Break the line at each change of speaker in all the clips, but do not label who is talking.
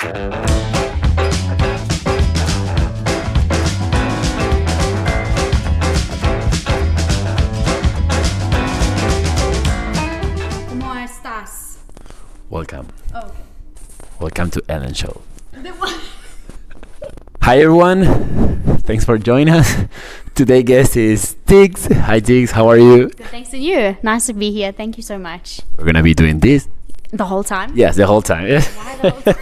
¿Cómo estás?
Welcome.
Oh, okay.
Welcome to Ellen Show. Hi everyone. Thanks for joining us. Today's guest is Tiggs. Hi Tiggs, how are you?
Good, thanks to you. Nice to be here. Thank you so much.
We're gonna be doing this.
The whole time?
Yes, the whole time. Yes.
Why the whole time?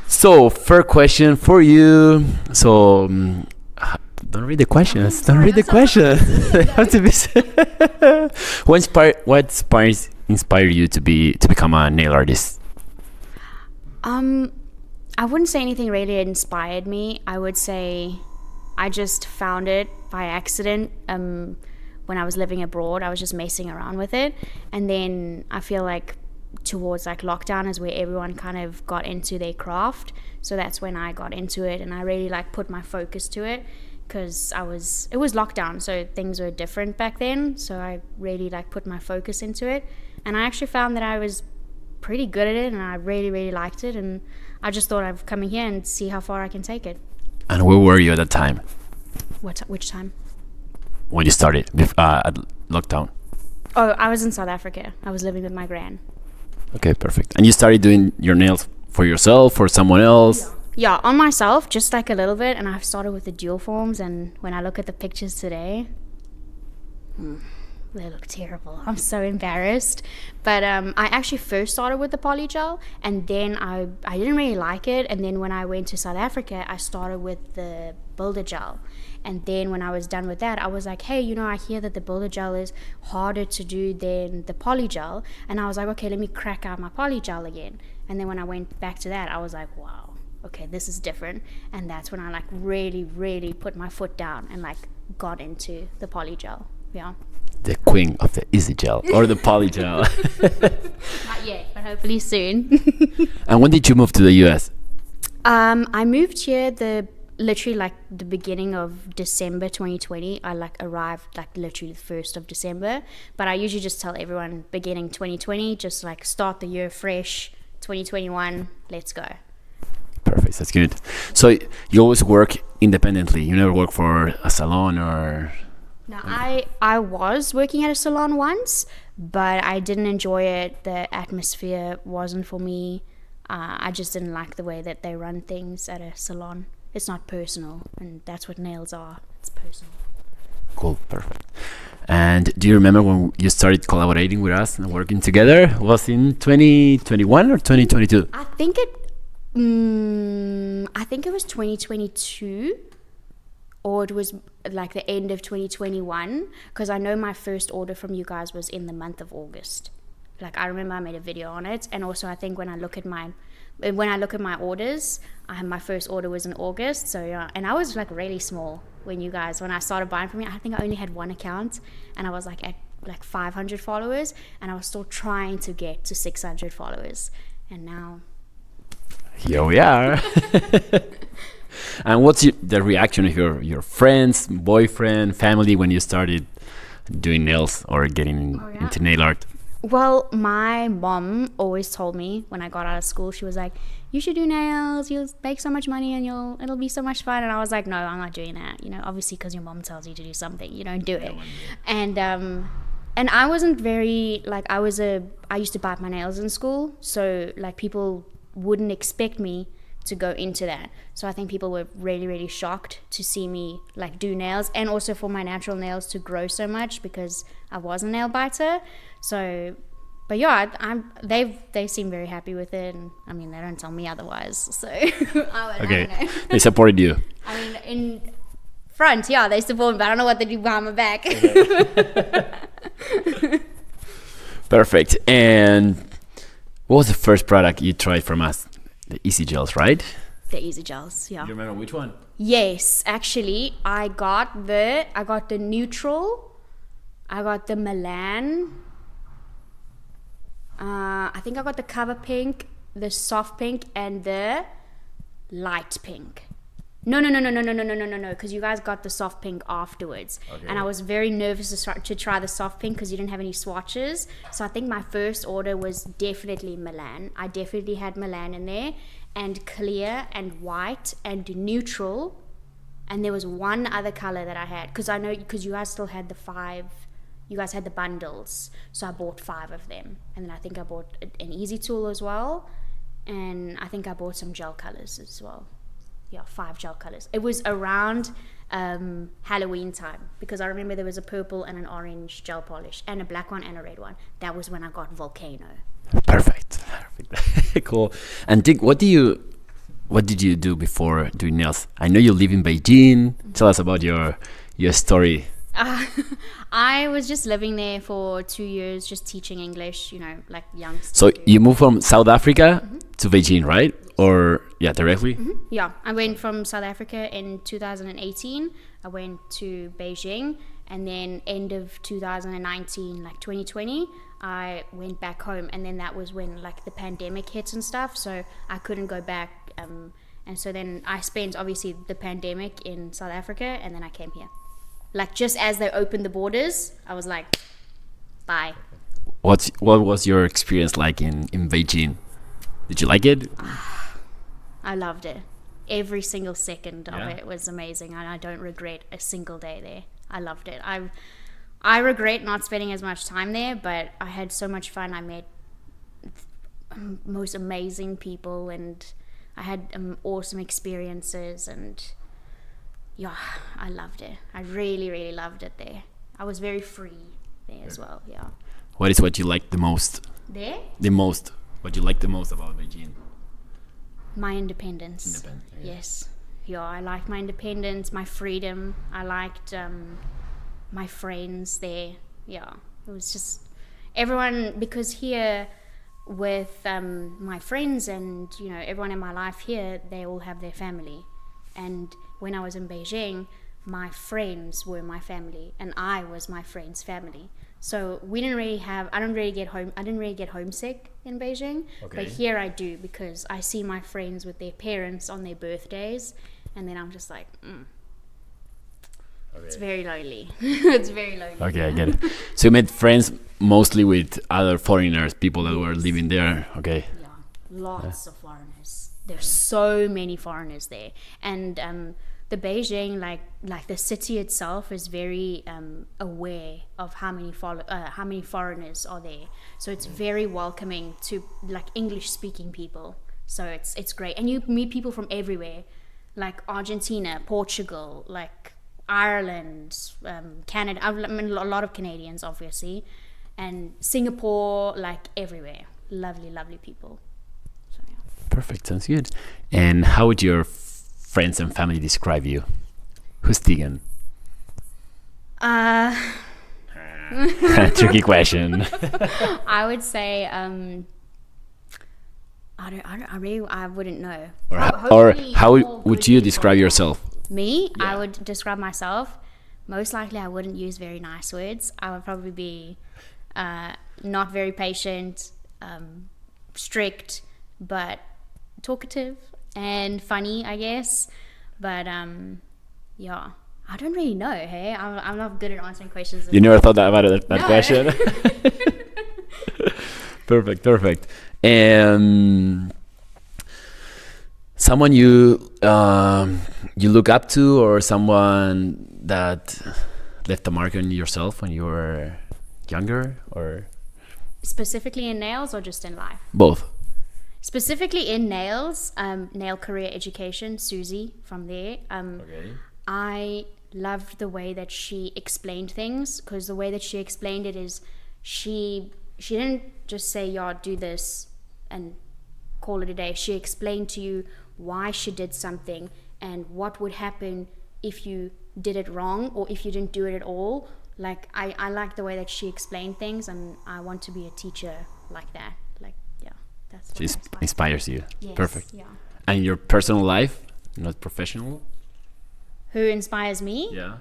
So, first question for you. So, don't read the questions. Don't read the questions. They have to be. What inspired you to become a nail artist?
I wouldn't say anything really inspired me. I would say I just found it by accident. When I was living abroad, I was just messing around with it, and then I feel like towards like lockdown is where everyone kind of got into their craft. So that's when I got into it, and I really like put my focus to it because it was lockdown, so things were different back then. So I really like put my focus into it, and I actually found that I was pretty good at it, and I really liked it, and I just thought I'd come in here and see how far I can take it.
And where were you at that time?
Which time?
When you started at lockdown?
Oh, I was in South Africa. I was living with my gran.
Okay, perfect. And you started doing your nails for yourself or someone else?
Yeah, on myself, just like a little bit, and I've started with the dual forms, and when I look at the pictures today, they look terrible. I'm so embarrassed. But I actually first started with the Polygel, and then I didn't really like it, and then when I went to South Africa, I started with the Builder Gel. And then when I was done with that, I was like, hey, I hear that the Builder Gel is harder to do than the Polygel. And I was like, okay, let me crack out my Polygel again. And then when I went back to that, I was like, wow, okay, this is different. And that's when I like really put my foot down and like got into the Polygel. Yeah.
The queen of the easy gel or the Polygel.
Not yet, but hopefully soon.
And when did you move to the US?
I moved here literally like the beginning of December 2020. I like arrived like literally the 1st of December, but I usually just tell everyone beginning 2020, just like start the year fresh. 2021, let's go.
Perfect, that's good. So you always work independently, you never work for a salon or?
No, I was working at a salon once, but I didn't enjoy it. The atmosphere wasn't for me. I just didn't like the way that they run things at a salon. It's not personal, and that's what nails are. It's personal.
Cool, perfect. And do you remember when you started collaborating with us and working together? Was in 2021 or 2022?
I think it was 2022, or it was like the end of 2021, because I know my first order from you guys was in the month of August. Like I remember I made a video on it, and also I think when I look at my orders, my first order was in August. So yeah, and I was like really small when I started buying from me. I think I only had one account, and I was like at like 500 followers, and I was still trying to get to 600 followers, and now
here we are. And what's the reaction of your friends, boyfriend, family when you started doing nails or getting into nail art?
Well, my mom always told me when I got out of school, she was like, you should do nails, you'll make so much money and it'll be so much fun. And I was like, no, I'm not doing that. Obviously because your mom tells you to do something, you don't do it. And I wasn't very, like, I used to bite my nails in school. So like people wouldn't expect me to go into that. So I think people were really shocked to see me like do nails, and also for my natural nails to grow so much because I was a nail biter. So, but yeah, they seem very happy with it, and I mean they don't tell me otherwise. So I don't know.
They supported you.
I mean, in front, yeah, they support me, but I don't know what they do behind my back.
Perfect. And what was the first product you tried from us? The Easy Gels, right?
The Easy Gels, yeah.
Do you remember which one?
Yes, actually, I got the neutral, I got the Milan, I think I got the cover pink, the soft pink, and the light pink. No, because you guys got the soft pink afterwards.
Okay.
And I was very nervous to try the soft pink because you didn't have any swatches. So I think my first order was definitely Milan. I definitely had Milan in there, and clear and white and neutral. And there was one other color that I had, because you guys still had you guys had the bundles. So I bought 5 of them. And then I think I bought an easy tool as well. And I think I bought some gel colors as well. Yeah, 5 gel colors. It was around Halloween time, because I remember there was a purple and an orange gel polish and a black one and a red one. That was when I got Volcano.
Perfect. Cool. And Dick, what did you do before doing nails? I know you live in Beijing. Tell us about your story.
I was just living there for 2 years, just teaching English, like youngsters.
So you moved from South Africa to Beijing, right? Or directly?
Yeah, I went from South Africa in 2018. I went to Beijing, and then end of 2019, like 2020, I went back home. And then that was when like the pandemic hit and stuff, so I couldn't go back. And so then I spent obviously the pandemic in South Africa, and then I came here. Like just as they opened the borders, I was like, bye.
What was your experience like in Beijing? Did you like it?
I loved it. Every single second of it was amazing, and I don't regret a single day there. I loved it. I regret not spending as much time there, but I had so much fun. I met most amazing people, and I had awesome experiences, and yeah, I loved it. I really, really loved it there. I was very free there as well, yeah.
What is what you like the most?
There?
What you like the most about Beijing?
My independence. Yes. Yeah, I liked my independence, my freedom. I liked my friends there. Yeah, it was just everyone, because here with my friends and everyone in my life here, they all have their family. And when I was in Beijing, my friends were my family, and I was my friend's family. So I didn't really get homesick in Beijing, but here I do, because I see my friends with their parents on their birthdays, and then I'm just like, It's very lonely. It's very lonely.
Okay, I get it. So you made friends mostly with other foreigners, people that were living there. Okay.
Yeah, lots of foreigners. There's so many foreigners there, and the Beijing, like the city itself, is very aware of how many foreigners are there. So it's very welcoming to like English speaking people. So it's great, and you meet people from everywhere, like Argentina, Portugal, like Ireland, Canada. I mean, a lot of Canadians, obviously, and Singapore, like everywhere. Lovely people. So, yeah.
Perfect, sounds good. And how would your friends and family describe you? Who's Teagan? Tricky question.
I would say I wouldn't know.
Or how would you describe yourself?
Me?
Yeah.
I would describe myself. Most likely, I wouldn't use very nice words. I would probably be not very patient, strict, but talkative and funny, I guess. But yeah, I don't really know. Hey, I'm not good at answering questions.
You never thought about that question? Perfect. And someone you look up to, or someone that left a mark on yourself when you were younger, or
specifically in nails or just in life?
Both.
Specifically in nails, nail career education, Susie from there. I loved the way that she explained things, because the way that she explained it is she didn't just say, yeah, do this and call it a day. She explained to you why she did something and what would happen if you did it wrong or if you didn't do it at all. Like I like the way that she explained things, and I want to be a teacher like that. Like, yeah, that's what
she inspires you.
Yes,
perfect.
Yeah.
And your personal life, not professional?
Who inspires me?
Yeah.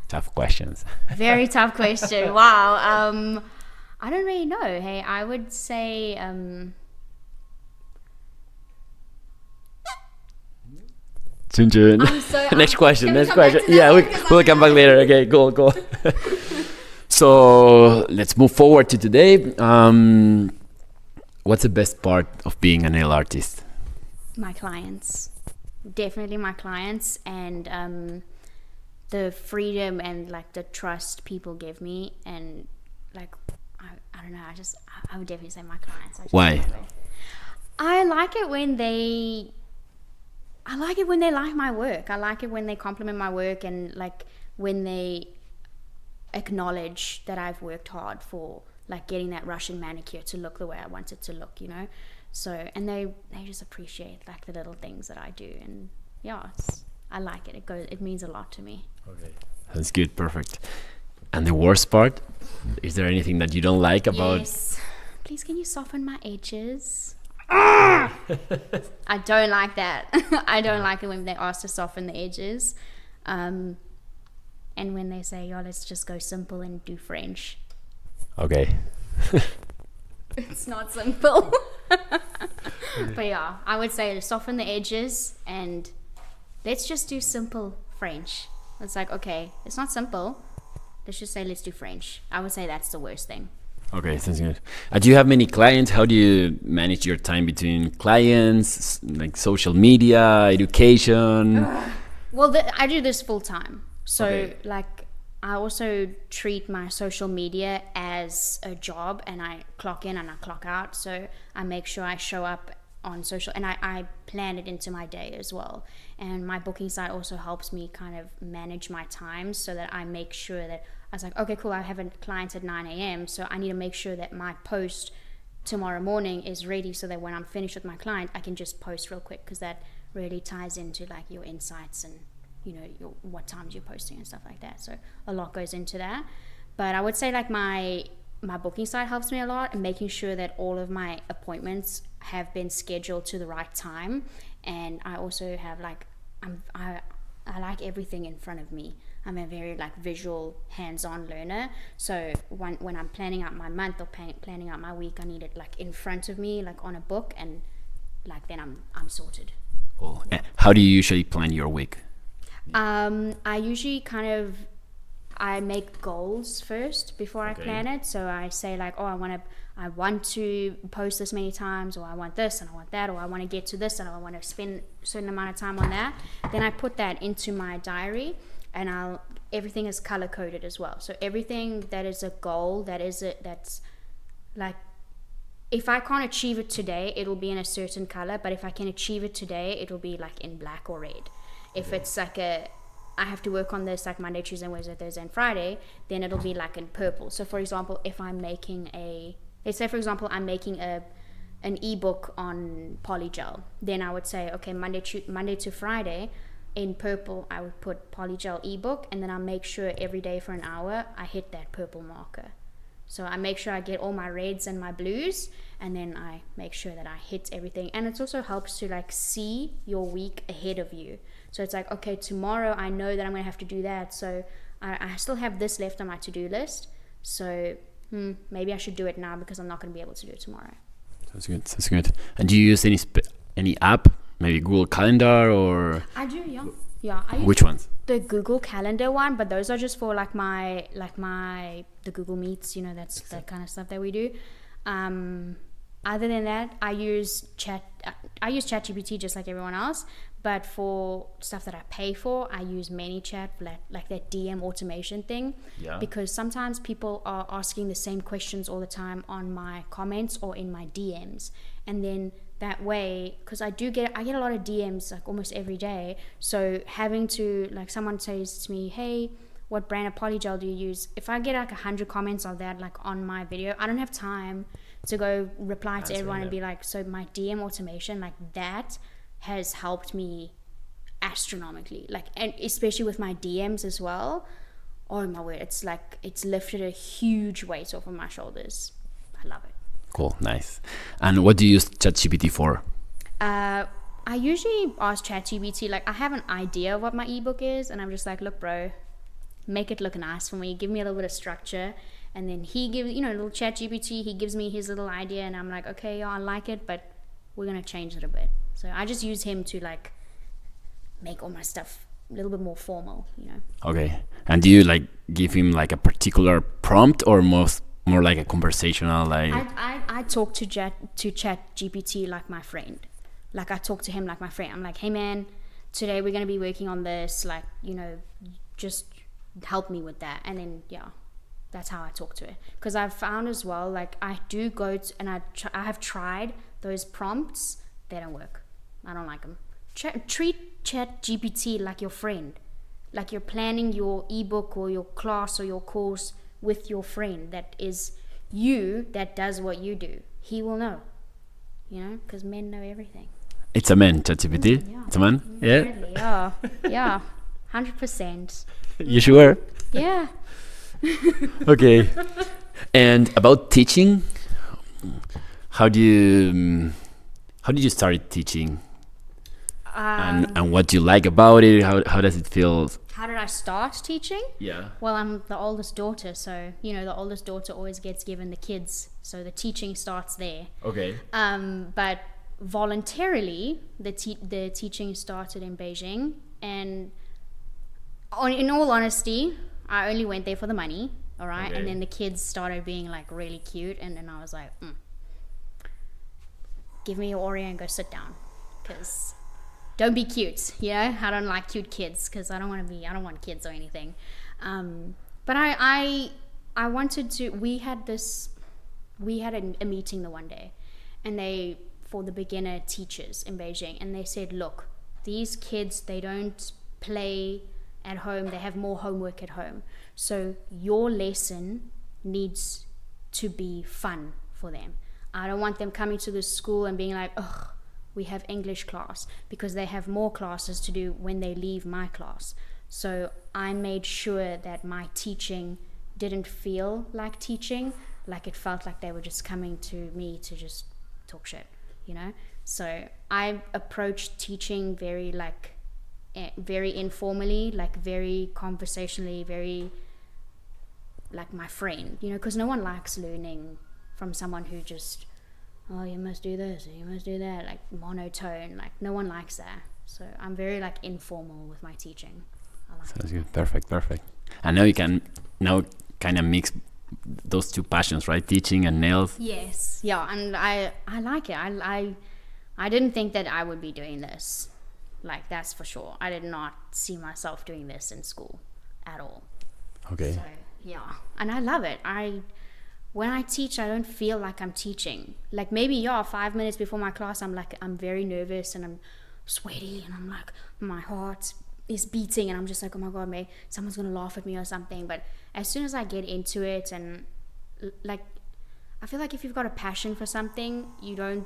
Tough questions.
Very tough question. Wow. I don't really know. Hey, I would say
Chun chun.
I'm so
Next question.
Can we
Next
come back
question.
to that
Yeah,
one? 'Cause
we'll
I'm
come back later. Okay, go. So let's move forward to today. What's the best part of being a nail artist?
My clients, definitely my clients, and the freedom and like the trust people give me, and like I don't know, I would definitely say my clients.
Why?
I like it when they like my work. I like it when they compliment my work, and like when they acknowledge that I've worked hard for like getting that Russian manicure to look the way I want it to look, you know. So, and they just appreciate like the little things that I do, and yeah, I like it. It means a lot to me.
Okay, that's good, perfect. And the worst part? Is there anything that you don't like about?
Yes. Please, can you soften my edges? I don't like that. I don't like it when they ask to soften the edges, and when they say, "Yo, let's just go simple and do French."
Okay.
It's not simple. But yeah, I would say soften the edges and let's just do simple French. It's like, okay, it's not simple. Let's just say let's do French. I would say that's the worst thing.
Okay, sounds good. Do you have many clients? How do you manage your time between clients, like social media, education?
Well, I do this full time. So
Okay.
like I also treat my social media as a job, and I clock in and I clock out. So I make sure I show up on social, and I plan it into my day as well. And my booking site also helps me kind of manage my time, so that I make sure that I was like, okay, cool, I have a client at 9 a.m. So I need to make sure that my post tomorrow morning is ready, so that when I'm finished with my client, I can just post real quick, because that really ties into like your insights and, you know, what times you're posting and stuff like that. So a lot goes into that. But I would say like my booking site helps me a lot, and making sure that all of my appointments have been scheduled to the right time. And I also have like I like everything in front of me. I'm a very like visual, hands-on learner. So when I'm planning out my month or planning out my week, I need it like in front of me, like on a book, and like then I'm sorted.
Cool. How do you usually plan your week?
I usually I make goals first before I plan it. So I say like, oh, I want to post this many times, or I want this and I want that, or I want to get to this and I want to spend a certain amount of time on that. Then I put that into my diary, and everything is color coded as well. So everything that is a goal, that's like, if I can't achieve it today, it'll be in a certain color. But if I can achieve it today, it'll be like in black or red. If it's like I have to work on this like Monday, Tuesday, Wednesday, Thursday, and Friday, then it'll be like in purple. So for example, if I'm making let's say for example, I'm making an ebook on Polygel, then I would say, okay, Monday to Friday, in purple, I would put Polygel ebook, and then I'll make sure every day for an hour, I hit that purple marker. So I make sure I get all my reds and my blues, and then I make sure that I hit everything. And it also helps to like see your week ahead of you. So it's like, okay, tomorrow I know that I'm going to have to do that. So I still have this left on my to-do list. So maybe I should do it now, because I'm not going to be able to do it tomorrow.
Sounds good. And do you use any app? Maybe Google Calendar or?
I do, yeah. Yeah. I use
Which ones?
the Google Calendar one, but those are just for the Google Meets, you know, that's that kind of stuff that we do. Other than that, I use ChatGPT just like everyone else, but for stuff that I pay for, I use ManyChat, like that DM automation thing.
Yeah.
Because sometimes people are asking the same questions all the time on my comments or in my DMs, and then that way, because I get a lot of DMs like almost every day. So having to, like, someone says to me, hey, what brand of polygel do you use? If I get like 100 comments of that like on my video, I don't have time to go reply to everyone and be like, so my DM automation, like that has helped me astronomically, like, and especially with my DMs as well. Oh my word, it's like it's lifted a huge weight off of my shoulders. I love it.
Cool, nice. And what do you use ChatGPT for?
I usually ask ChatGPT, like, I have an idea of what my ebook is, and I'm just like, look, bro, make it look nice for me, give me a little bit of structure. And then he gives, little ChatGPT, he gives me his little idea, and I'm like, okay, yeah, I like it, but we're gonna change it a bit. So I just use him to like make all my stuff a little bit more formal, you know.
Okay. And do you like give him like a particular prompt or more like a conversational like?
I talk to Chat GPT like my friend. Like I talk to him like my friend. I'm like, hey man, today we're gonna be working on this. Like, you know, just help me with that. And then yeah, that's how I talk to it. Because I've found as well, like I do go to, and I have tried those prompts. They don't work. I don't like them. Treat Chat GPT like your friend. Like you're planning your ebook or your class or your course with your friend that is you, that does what you do. He will know, you know, because men know everything.
It's a man, ChatGPT.
Yeah.
It's a man.
Apparently, yeah, 100%.
You sure?
Yeah.
Okay. And about teaching, how did you start teaching? And what do you like about it? How does it feel?
How did I start teaching?
Yeah.
Well, I'm the oldest daughter, so you know the oldest daughter always gets given the kids, so the teaching starts there.
Okay.
But voluntarily, the teaching started in Beijing, and in all honesty, I only went there for the money. All right,
Okay.
and then the kids started being like really cute, and then I was like, give me your Oreo and go sit down, because don't be cute, you know. I don't like cute kids because I don't want kids or anything. But I wanted to. We had a meeting the one day, and for the beginner teachers in Beijing, and they said, look, these kids, they don't play at home, they have more homework at home, so your lesson needs to be fun for them. I don't want them coming to the school and being like, ugh, we have English class, because they have more classes to do when they leave my class. So I made sure that my teaching didn't feel like teaching, like it felt like they were just coming to me to just talk shit, you know. So I approached teaching very informally, like very conversationally, very like my friend, you know, because no one likes learning from someone who just, oh, you must do this, you must do that, like monotone. Like no one likes that. So I'm very like informal with my teaching.
Sounds good. Perfect. And now you can kind of mix those two passions, right? Teaching and nails.
Yes. Yeah, and I like it. I didn't think that I would be doing this. Like that's for sure. I did not see myself doing this in school at all.
Okay.
So yeah, and I love it. When I teach, I don't feel like I'm teaching. Like maybe 5 minutes before my class, I'm very nervous and I'm sweaty and I'm like, my heart is beating and I'm just like, oh my god, maybe someone's gonna laugh at me or something. But as soon as I get into it, and like, I feel like if you've got a passion for something, you don't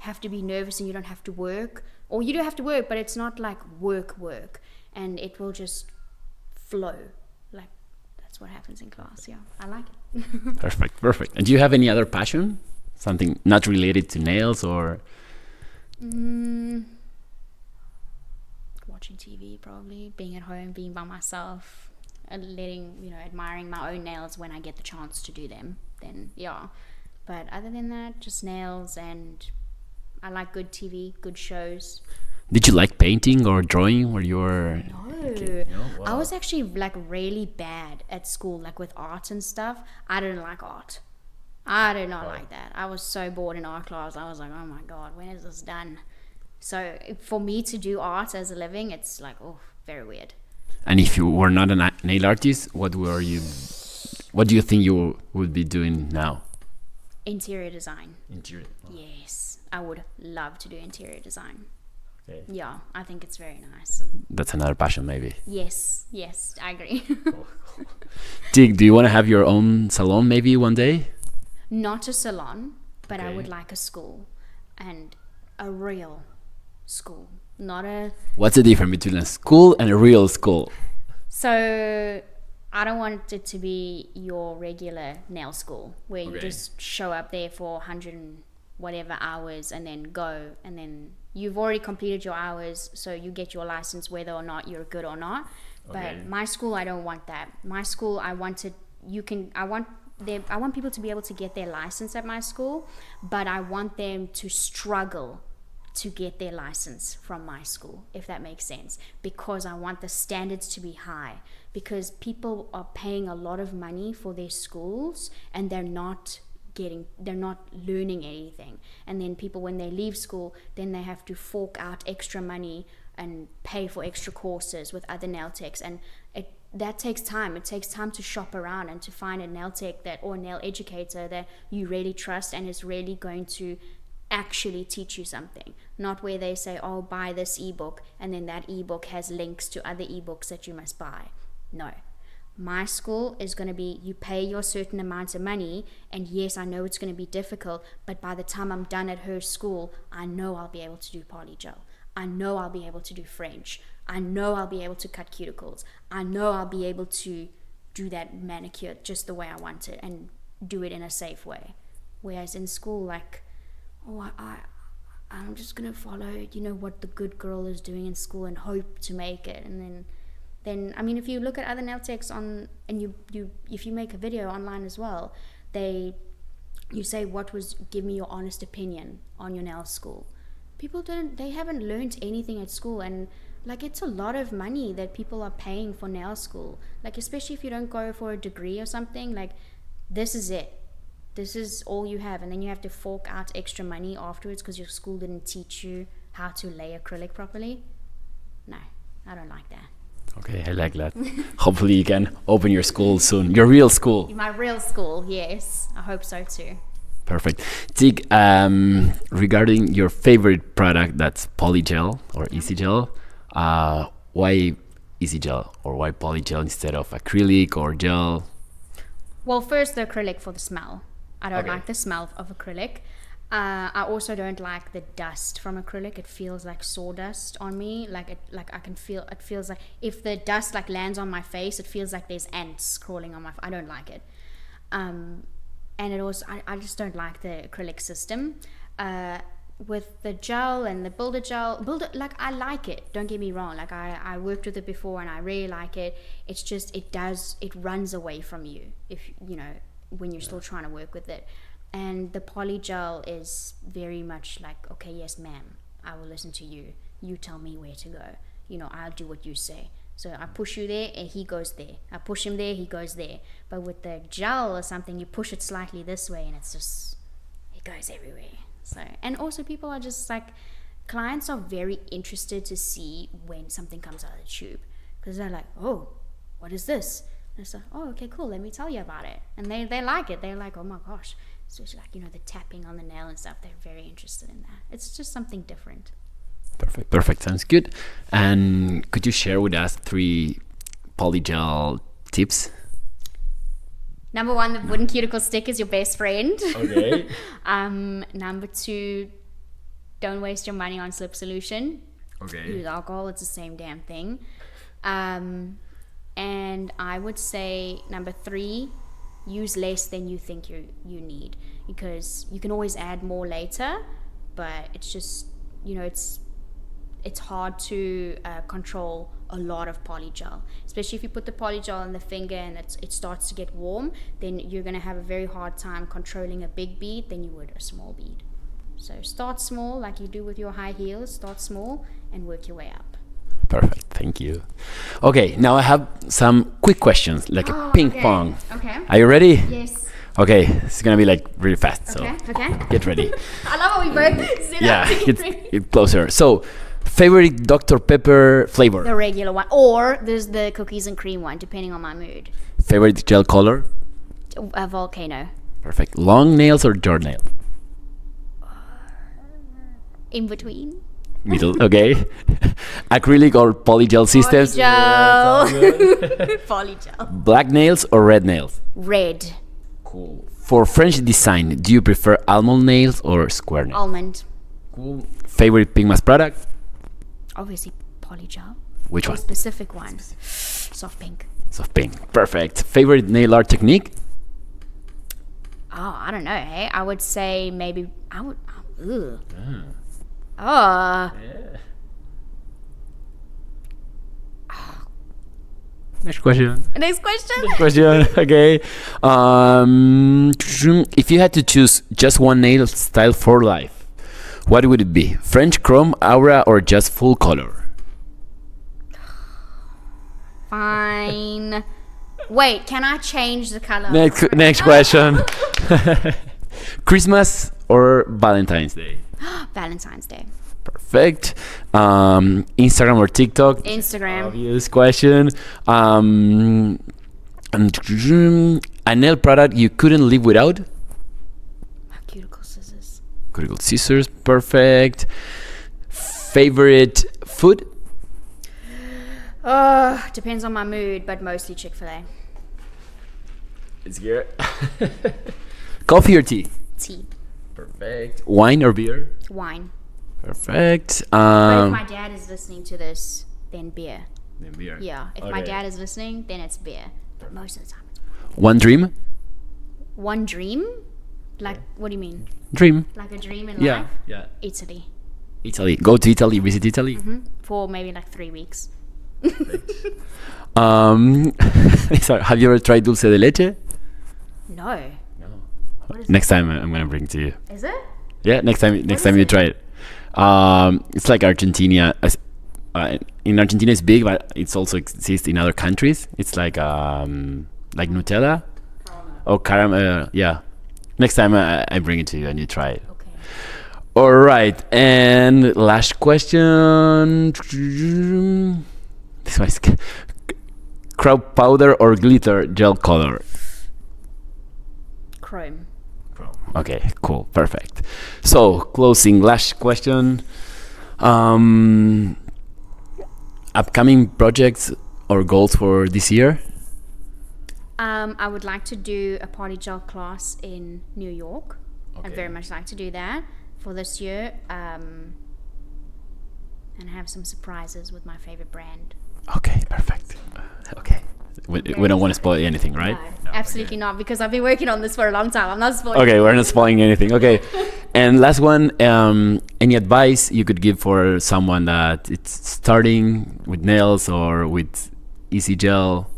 have to be nervous and you don't have to work, or you do have to work, but it's not like work, and it will just flow. Like that's what happens in class. Yeah, I like it.
Perfect. And do you have any other passion? Something not related to nails or?
Watching TV, probably. Being at home, being by myself, and admiring my own nails when I get the chance to do them. Then yeah. But other than that, just nails, and I like good TV, good shows.
Did you like painting or drawing when you were?
No.
No? Wow.
I was actually like really bad at school, like with art and stuff. I didn't like art. I did not like that. I was so bored in art class. I was like, oh my god, when is this done? So for me to do art as a living, it's like, oh, very weird.
And if you were not a nail artist, what do you think you would be doing now?
Interior design.
Interior.
Yes, I would love to do interior design.
Okay.
Yeah, I think it's very nice.
That's another passion, maybe.
Yes, I agree.
Tig, do you want to have your own salon maybe one day?
Not a salon, but I
Okay.
would like a school, and a real school, not a.
What's the difference between a school and a real school?
So I don't want it to be your regular nail school where you
Okay.
just show up there for 100 and whatever hours and then go, and then you've already completed your hours, so you get your license whether or not you're good or not.
Okay.
But my school, I don't want that. My school, I want people to be able to get their license at my school, but I want them to struggle to get their license from my school, if that makes sense, because I want the standards to be high, because people are paying a lot of money for their schools and they're not learning anything. And then people, when they leave school, then they have to fork out extra money and pay for extra courses with other nail techs, and that takes time. It takes time to shop around and to find a nail tech or a nail educator that you really trust and is really going to actually teach you something, not where they say, oh, buy this ebook, and then that ebook has links to other ebooks that you must buy. No, my school is going to be, you pay your certain amount of money, and yes, I know it's going to be difficult, but by the time I'm done at her school, I know I'll be able to do polygel. I know I'll be able to do French. I know I'll be able to cut cuticles. I know I'll be able to do that manicure just the way I want it and do it in a safe way. Whereas in school, like, oh, I'm just gonna follow, what the good girl is doing in school and hope to make it. And then I mean, if you look at other nail techs if you make a video online as well, you say, give me your honest opinion on your nail school. People they haven't learned anything at school, and like, it's a lot of money that people are paying for nail school, like, especially if you don't go for a degree or something. Like, this is it. This is all you have, and then you have to fork out extra money afterwards because your school didn't teach you how to lay acrylic properly. No, I don't like that.
Okay, I like that. Hopefully you can open your school soon. Your real school.
My real school, yes. I hope so too.
Perfect. Tig, regarding your favorite product, that's Polygel or EasyGel. Why EasyGel or why Polygel instead of acrylic or gel?
Well, first, the acrylic for the smell. I don't like the smell of acrylic. I also don't like the dust from acrylic. It feels like sawdust on me. It feels like if the dust like lands on my face, it feels like there's ants crawling on my face. I don't like it. And it also, I just don't like the acrylic system. With the gel and the builder gel, I like it, don't get me wrong. Like, I worked with it before and I really like it. It's just, it runs away from you if, when you're still trying to work with it. And the polygel is very much like, okay, yes, ma'am, I will listen to you. You tell me where to go. I'll do what you say. So I push you there and he goes there. I push him there, he goes there. But with the gel or something, you push it slightly this way and it goes everywhere. So, and also people are just like, clients are very interested to see when something comes out of the tube. Because they're like, oh, what is this? And it's like, oh, okay, cool, let me tell you about it. And they like it. They're like, oh my gosh. So it's like, the tapping on the nail and stuff. They're very interested in that. It's just something different.
Perfect. Sounds good. And could you share with us 3 polygel tips?
Number 1, the wooden cuticle stick is your best friend.
Okay.
Number 2, don't waste your money on slip solution.
Okay.
Use alcohol. It's the same damn thing. And I would say number 3, use less than you think you need, because you can always add more later, but it's just, it's hard to control a lot of polygel, especially if you put the polygel on the finger and it starts to get warm. Then you're going to have a very hard time controlling a big bead than you would a small bead. So start small, like you do with your high heels. Start small and work your way up.
Perfect, thank you. Okay, now I have some quick questions, like a ping pong.
Okay.
Are you ready?
Yes.
Okay, it's gonna be like really fast, so
okay.
Get ready.
I love how we both sit up.
Get closer. So, favorite Dr. Pepper flavor?
The regular one, or there's the cookies and cream one, depending on my mood.
Favorite gel color?
A volcano.
Perfect. Long nails or short nails?
In between.
Middle, okay. Acrylic or polygel systems?
Polygel. Polygel.
Black nails or red nails?
Red.
Cool. For French design, do you prefer almond nails or square nails?
Almond.
Cool. Favorite pink mask product?
Obviously polygel.
Which one?
Specific one. Soft pink.
Soft pink. Perfect. Favorite nail art technique?
Oh, I don't know. Hey, I would say maybe I would. Ugh.
Yeah. Next question.
Next question.
Okay. If you had to choose just one nail style for life, What would it be? French chrome, aura, or just full color?
Fine. Wait, can I change the color?
Next question. Christmas or Valentine's Day?
Valentine's Day.
Perfect. Instagram or TikTok?
Instagram.
Obvious question. A nail product you couldn't live without?
My cuticle scissors.
Cuticle scissors. Perfect. Favorite food?
Depends on my mood, but mostly Chick-fil-A.
It's here. Coffee or tea?
Tea.
Perfect. Wine or beer?
Wine.
Perfect.
But if my dad is listening to this, then beer.
Then beer.
Yeah. If my dad is listening, then it's beer. But most of the time it's
One dream?
one dream? Like, what do you mean?
Dream.
Like a dream in
Yeah.
life?
Yeah.
Italy.
Italy. Go to Italy. Visit Italy.
For maybe like 3 weeks.
Sorry, have you ever tried dulce de leche?
No. What is
Next time I'm gonna bring it to you.
Is it?
Yeah, next time
is
you
it?
try it. It's like Argentina. In Argentina it's big, but it's also exists in other countries. It's like Nutella or caramel. Yeah. Next time I bring it to you and you try it.
Okay.
All right, and last question. This was crowd powder or glitter gel color.
Chrome.
Okay, cool, perfect. So closing last question. Upcoming projects or goals for this year?
I would like to do a Polygel class in New York. I'd
Okay.
very much like to do that for this year. And have some surprises with my favorite brand.
Okay, perfect. Okay. We don't want to spoil anything, right?
No, absolutely not, because I've been working on this for a long time. I'm not spoiling.
Okay, we're not spoiling anything. Okay. And last one, any advice you could give for someone that it's starting with nails or with easy gel?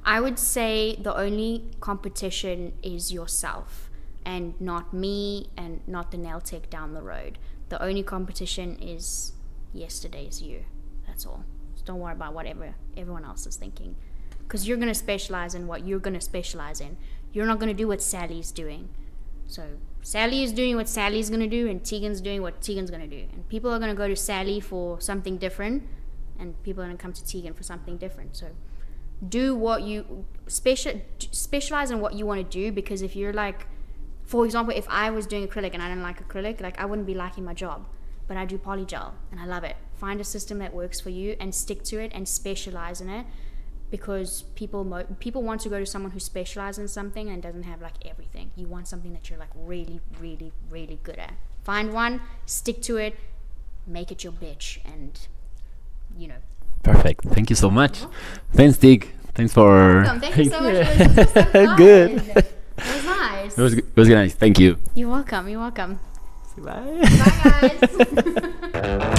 I would say the only competition is yourself, and not me, and not the nail tech down the road. The only competition is yesterday's you. That's all. So don't worry about whatever everyone else is thinking, because you're going to specialize in what you're going to specialize in. You're not going to do what Sally's doing. So Sally is doing what Sally's going to do, and Teagan's doing what Teagan's going to do. And people are going to go to Sally for something different, and people are going to come to Teagan for something different. So do what you specialize in what you want to do, because if you're like, for example, if I was doing acrylic and I didn't like acrylic, like I wouldn't be liking my job. But I do polygel and I love it. Find a system that works for you and stick to it and specialize in it, because people want to go to someone who specializes in something and doesn't have like everything. You want something that you're like really, really, really good at. Find one, stick to it, make it your bitch, and you know.
Perfect. Thank you so much. Thanks, Tig. Thanks for.
Thank you so much. It was so fun.
Good.
It was nice.
It was nice. Thank you.
You're welcome. You're welcome.
Bye.
Bye, guys.